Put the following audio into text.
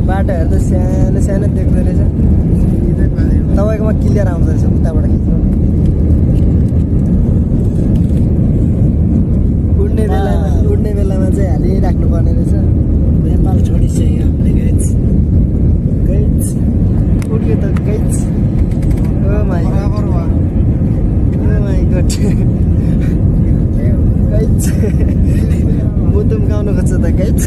बाटोहरू त सानो सानो देख्दो रहेछ तपाईँकोमा क्लियर आउँदो रहेछ उताबाट खिच्नु उड्ने बेलामा चाहिँ हालिराख्नु पर्ने रहेछ नेपाल छोडिसक्यो हामीले गैच उड्यो त गैच ओ माई गड गैच मुतुम गाउनु खोज्छ त गैच